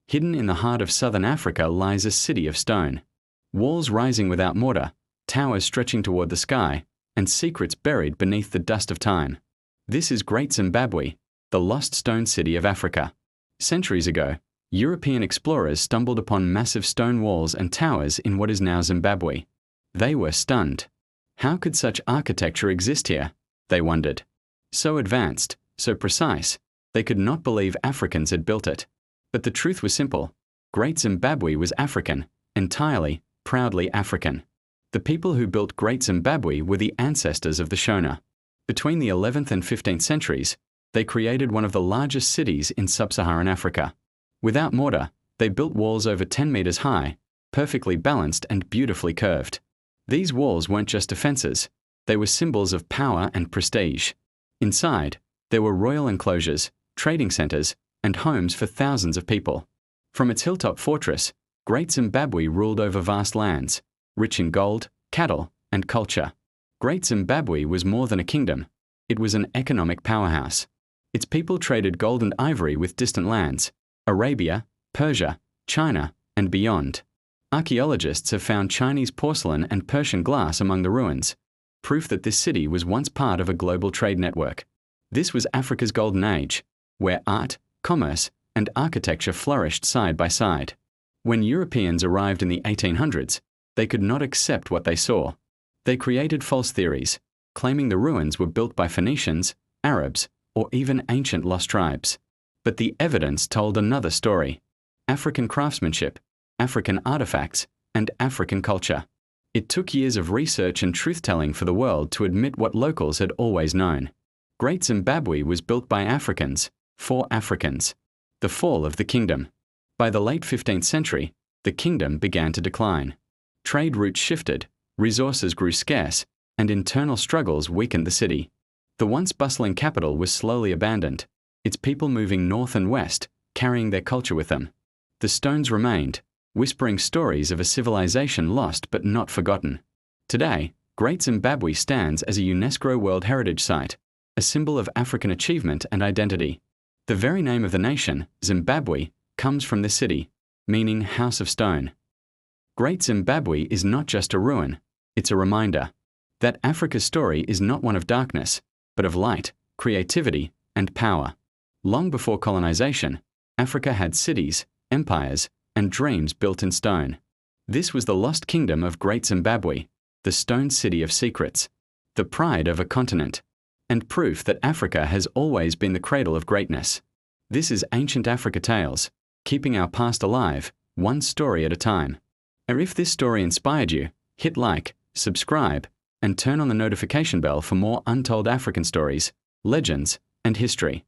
Hidden in the heart of southern Africa lies a city of stone. Walls rising without mortar, towers stretching toward the sky, and secrets buried beneath the dust of time. This is Great Zimbabwe, the lost stone city of Africa. Centuries ago, European explorers stumbled upon massive stone walls and towers in what is now Zimbabwe. They were stunned. How could such architecture exist here? They wondered. So advanced, so precise, they could not believe Africans had built it. But the truth was simple. Great Zimbabwe was African, entirely, proudly African. The people who built Great Zimbabwe were the ancestors of the Shona. Between the 11th and 15th centuries, they created one of the largest cities in sub-Saharan Africa. Without mortar, they built walls over 10 meters high, perfectly balanced and beautifully curved. These walls weren't just defenses, they were symbols of power and prestige. Inside, there were royal enclosures, trading centers, and homes for thousands of people. From its hilltop fortress, Great Zimbabwe ruled over vast lands, rich in gold, cattle, and culture. Great Zimbabwe was more than a kingdom. It was an economic powerhouse. Its people traded gold and ivory with distant lands, Arabia, Persia, China, and beyond. Archaeologists have found Chinese porcelain and Persian glass among the ruins, proof that this city was once part of a global trade network. This was Africa's golden age, where art, commerce, and architecture flourished side by side. When Europeans arrived in the 1800s, they could not accept what they saw. They created false theories, claiming the ruins were built by Phoenicians, Arabs, or even ancient lost tribes. But the evidence told another story. African craftsmanship, African artifacts, and African culture. It took years of research and truth-telling for the world to admit what locals had always known. Great Zimbabwe was built by Africans, for Africans. The fall of the kingdom. By the late 15th century, the kingdom began to decline. Trade routes shifted, resources grew scarce, and internal struggles weakened the city. The once bustling capital was slowly abandoned, its people moving north and west, carrying their culture with them. The stones remained, whispering stories of a civilization lost but not forgotten. Today, Great Zimbabwe stands as a UNESCO World Heritage Site, a symbol of African achievement and identity. The very name of the nation, Zimbabwe, comes from this city, meaning House of Stone. Great Zimbabwe is not just a ruin, it's a reminder that Africa's story is not one of darkness, but of light, creativity, and power. Long before colonization, Africa had cities, empires, and dreams built in stone. This was the lost kingdom of Great Zimbabwe, the stone city of secrets, the pride of a continent, and proof that Africa has always been the cradle of greatness. This is Ancient Africa Tales, keeping our past alive, one story at a time. And if this story inspired you, hit like, subscribe, and turn on the notification bell for more untold African stories, legends, and history.